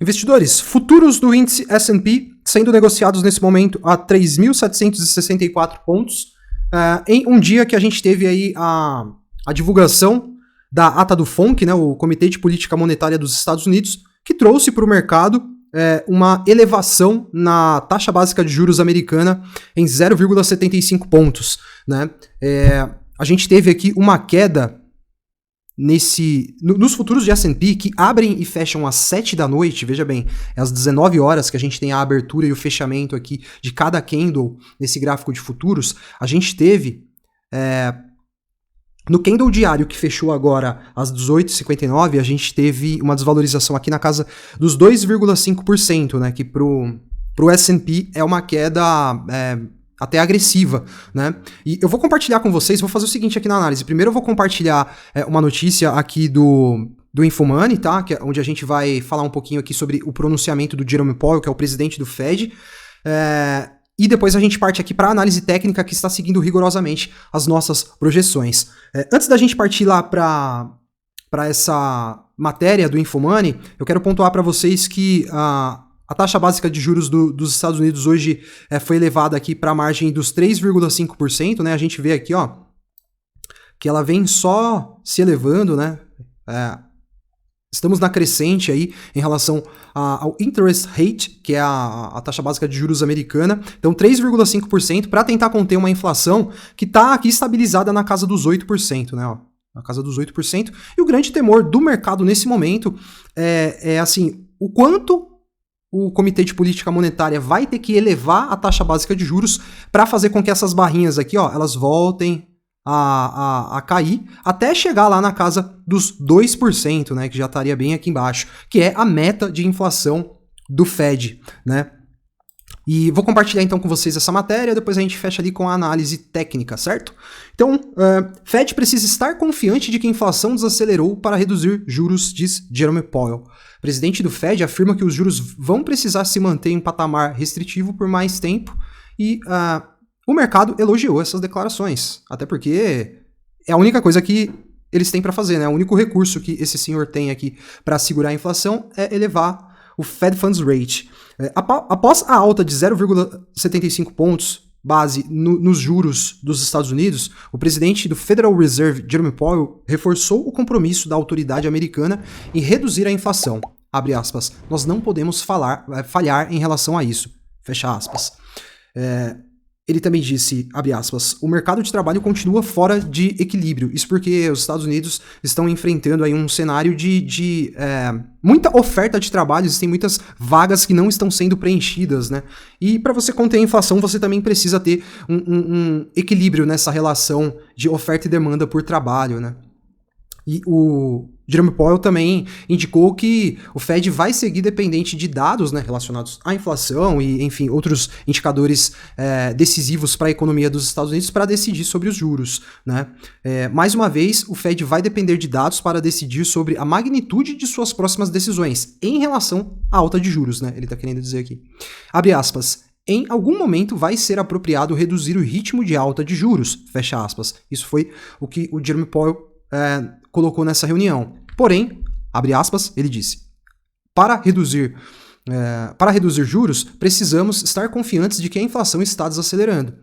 Investidores, futuros do índice S&P sendo negociados nesse momento a 3.764 pontos, em um dia que a gente teve aí a divulgação da ata do FONC, né, o Comitê de Política Monetária dos Estados Unidos, que trouxe para o mercado uma elevação na taxa básica de juros americana em 0,75 pontos. Né? A gente teve aqui uma queda nos futuros de S&P que abrem e fecham às 7 da noite, veja bem, é às 19 horas que a gente tem a abertura e o fechamento aqui de cada candle nesse gráfico de futuros. A gente teve no candle diário que fechou agora às 18h59, a gente teve uma desvalorização aqui na casa dos 2,5%, né, que pro S&P é uma queda até agressiva, né? E eu vou compartilhar com vocês, vou fazer o seguinte aqui na análise. Primeiro eu vou compartilhar uma notícia aqui do Infomoney, tá? Que é onde a gente vai falar um pouquinho aqui sobre o pronunciamento do Jerome Powell, que é o presidente do Fed. E depois a gente parte aqui para a análise técnica que está seguindo rigorosamente as nossas projeções. Antes da gente partir lá para essa matéria do Infomoney, eu quero pontuar para vocês que a taxa básica de juros dos Estados Unidos hoje foi elevada aqui para a margem dos 3,5%, né? A gente vê aqui, ó, que ela vem só se elevando, né? Estamos na crescente aí em relação ao interest rate, que é a taxa básica de juros americana. Então, 3,5% para tentar conter uma inflação que está aqui estabilizada na casa dos 8%, né? Ó, na casa dos 8%. E o grande temor do mercado nesse momento é assim, o quanto o Comitê de Política Monetária vai ter que elevar a taxa básica de juros para fazer com que essas barrinhas aqui, ó, elas voltem a cair até chegar lá na casa dos 2%, né, que já estaria bem aqui embaixo, que é a meta de inflação do Fed, né? E vou compartilhar então com vocês essa matéria, depois a gente fecha ali com a análise técnica, certo? Então, Fed precisa estar confiante de que a inflação desacelerou para reduzir juros, diz Jerome Powell. O presidente do Fed afirma que os juros vão precisar se manter em patamar restritivo por mais tempo e o mercado elogiou essas declarações, até porque é a única coisa que eles têm para fazer, né? O único recurso que esse senhor tem aqui para segurar a inflação é elevar o Fed Funds Rate. Após a alta de 0,75 pontos base nos juros dos Estados Unidos, o presidente do Federal Reserve, Jerome Powell, reforçou o compromisso da autoridade americana em reduzir a inflação. Abre aspas. Nós não podemos falhar em relação a isso. Fecha aspas. Ele também disse, abre aspas, o mercado de trabalho continua fora de equilíbrio. Isso porque os Estados Unidos estão enfrentando aí um cenário de muita oferta de trabalho, existem muitas vagas que não estão sendo preenchidas, né? E para você conter a inflação, você também precisa ter um equilíbrio nessa relação de oferta e demanda por trabalho, né? E o Jerome Powell também indicou que o Fed vai seguir dependente de dados, né, relacionados à inflação e, enfim, outros indicadores decisivos para a economia dos Estados Unidos para decidir sobre os juros. Né? Mais uma vez, o Fed vai depender de dados para decidir sobre a magnitude de suas próximas decisões em relação à alta de juros, né? Ele está querendo dizer aqui. Abre aspas. Em algum momento vai ser apropriado reduzir o ritmo de alta de juros. Fecha aspas. Isso foi o que o Jerome Powell colocou nessa reunião. Porém, abre aspas, ele disse, para reduzir juros, precisamos estar confiantes de que a inflação está desacelerando.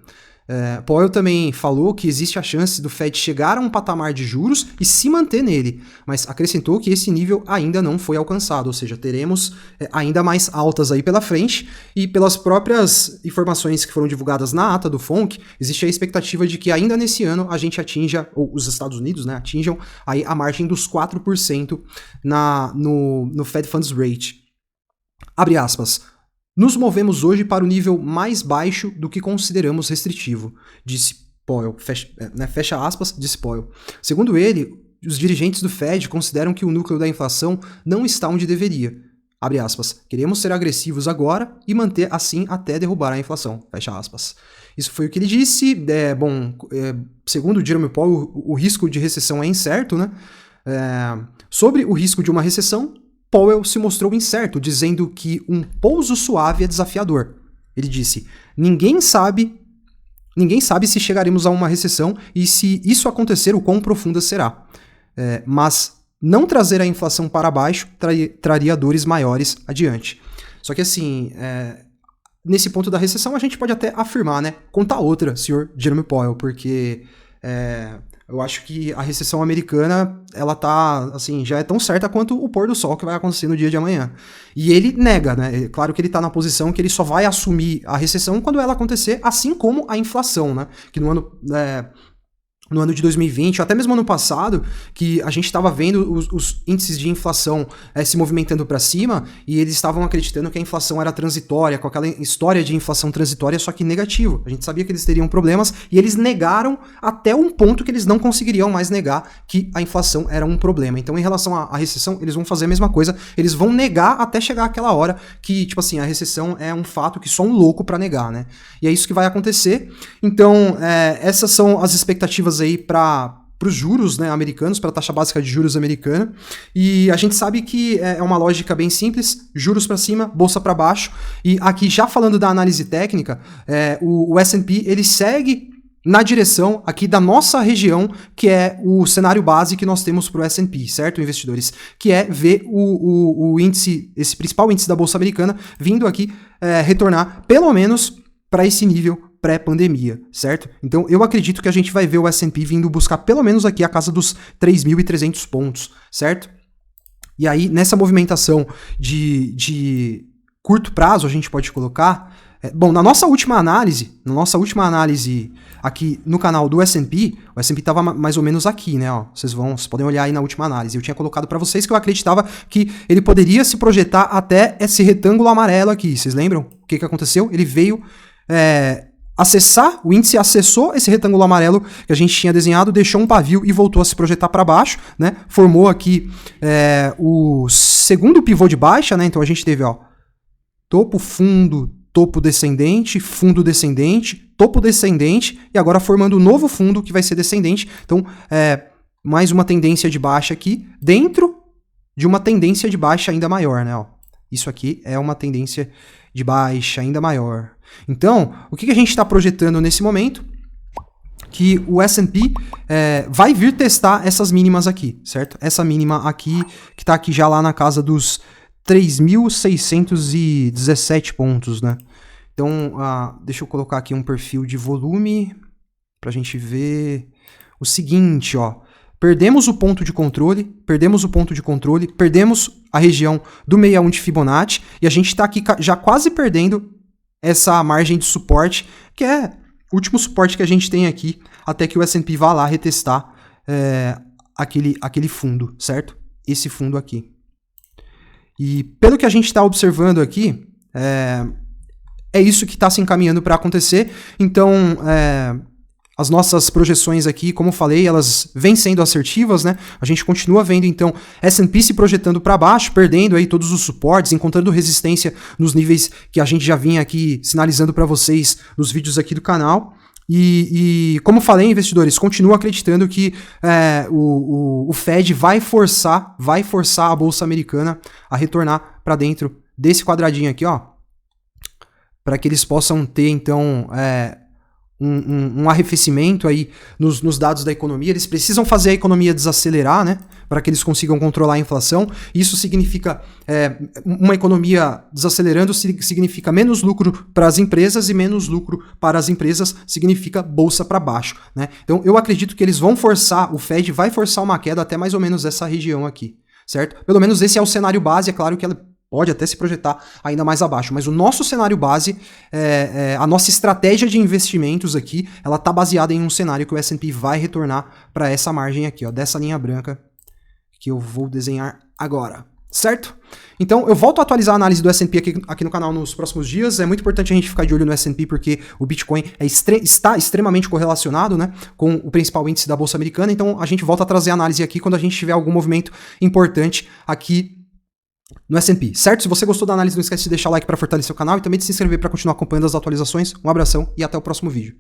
Powell também falou que existe a chance do Fed chegar a um patamar de juros e se manter nele, mas acrescentou que esse nível ainda não foi alcançado, ou seja, teremos ainda mais altas aí pela frente, e pelas próprias informações que foram divulgadas na ata do FONC, existe a expectativa de que ainda nesse ano a gente atinja, ou os Estados Unidos, né, atinjam aí a margem dos 4% no Fed Funds Rate. Abre aspas. Nos movemos hoje para o nível mais baixo do que consideramos restritivo, disse Powell, fecha aspas, disse Powell. Segundo ele, os dirigentes do Fed consideram que o núcleo da inflação não está onde deveria. Abre aspas, queremos ser agressivos agora e manter assim até derrubar a inflação, fecha aspas. Isso foi o que ele disse. Segundo o Jerome Powell, o risco de recessão é incerto, né? Sobre o risco de uma recessão, Powell se mostrou incerto, dizendo que um pouso suave é desafiador. Ele disse, ninguém sabe se chegaremos a uma recessão e se isso acontecer, o quão profunda será. Mas não trazer a inflação para baixo traria dores maiores adiante. Só que assim, nesse ponto da recessão a gente pode até afirmar, né? Conta outra, senhor Jerome Powell, porque eu acho que a recessão americana, ela tá, assim, já é tão certa quanto o pôr do sol que vai acontecer no dia de amanhã. E ele nega, né? Claro que ele tá na posição que ele só vai assumir a recessão quando ela acontecer, assim como a inflação, né? Que no ano de 2020, ou até mesmo ano passado, que a gente estava vendo os índices de inflação se movimentando para cima, e eles estavam acreditando que a inflação era transitória, com aquela história de inflação transitória, só que negativo. A gente sabia que eles teriam problemas, e eles negaram até um ponto que eles não conseguiriam mais negar que a inflação era um problema. Então, em relação à recessão, eles vão fazer a mesma coisa, eles vão negar até chegar aquela hora que, tipo assim, a recessão é um fato que só um louco para negar, né? E é isso que vai acontecer. Então, essas são as expectativas aí para os juros, né, americanos, para a taxa básica de juros americana, e a gente sabe que é uma lógica bem simples, juros para cima, bolsa para baixo, e aqui já falando da análise técnica, o S&P ele segue na direção aqui da nossa região, que é o cenário base que nós temos para o S&P, certo, investidores? Que é ver o índice, esse principal índice da bolsa americana, vindo aqui retornar pelo menos para esse nível pré-pandemia, certo? Então eu acredito que a gente vai ver o S&P vindo buscar pelo menos aqui a casa dos 3.300 pontos, certo? E aí nessa movimentação de curto prazo a gente pode colocar, bom, na nossa última análise aqui no canal do S&P, o S&P estava mais ou menos aqui, né? Ó, vocês podem olhar aí na última análise. Eu tinha colocado para vocês que eu acreditava que ele poderia se projetar até esse retângulo amarelo aqui. Vocês lembram o que aconteceu? Ele veio o índice acessou esse retângulo amarelo que a gente tinha desenhado, deixou um pavio e voltou a se projetar para baixo, né? Formou aqui o segundo pivô de baixa, né? Então a gente teve, ó, topo, fundo, topo descendente, fundo descendente, topo descendente e agora formando um novo fundo que vai ser descendente. Então, mais uma tendência de baixa aqui dentro de uma tendência de baixa ainda maior, né? Ó, isso aqui é uma tendência de baixa ainda maior. Então, o que a gente está projetando nesse momento? Que o S&P vai vir testar essas mínimas aqui, certo? Essa mínima aqui, que está aqui já lá na casa dos 3.617 pontos, né? Então, deixa eu colocar aqui um perfil de volume para a gente ver o seguinte, ó. Perdemos o ponto de controle, perdemos a região do 61 de Fibonacci, e a gente está aqui já quase perdendo essa margem de suporte, que é o último suporte que a gente tem aqui, até que o S&P vá lá retestar aquele fundo, certo? Esse fundo aqui. E pelo que a gente está observando aqui, é isso que está se encaminhando para acontecer. Então, as nossas projeções aqui, como eu falei, elas vêm sendo assertivas, né? A gente continua vendo, então, S&P se projetando para baixo, perdendo aí todos os suportes, encontrando resistência nos níveis que a gente já vinha aqui sinalizando para vocês nos vídeos aqui do canal. E como falei, investidores, continuo acreditando que o Fed vai forçar a Bolsa Americana a retornar para dentro desse quadradinho aqui, ó, para que eles possam ter, então, um arrefecimento aí nos dados da economia. Eles precisam fazer a economia desacelerar, né, para que eles consigam controlar a inflação. Isso significa, uma economia desacelerando significa menos lucro para as empresas, e menos lucro para as empresas significa bolsa para baixo, né? Então eu acredito que eles vão forçar, o Fed vai forçar uma queda até mais ou menos essa região aqui, certo? Pelo menos esse é o cenário base. É claro que ela pode até se projetar ainda mais abaixo, mas o nosso cenário base, a nossa estratégia de investimentos aqui, ela está baseada em um cenário que o S&P vai retornar para essa margem aqui, ó, dessa linha branca que eu vou desenhar agora, certo? Então eu volto a atualizar a análise do S&P aqui no canal nos próximos dias. É muito importante a gente ficar de olho no S&P, porque o Bitcoin está extremamente correlacionado, né, com o principal índice da Bolsa Americana. Então a gente volta a trazer a análise aqui quando a gente tiver algum movimento importante aqui no S&P, certo? Se você gostou da análise, não esquece de deixar o like para fortalecer o canal e também de se inscrever para continuar acompanhando as atualizações. Um abração e até o próximo vídeo.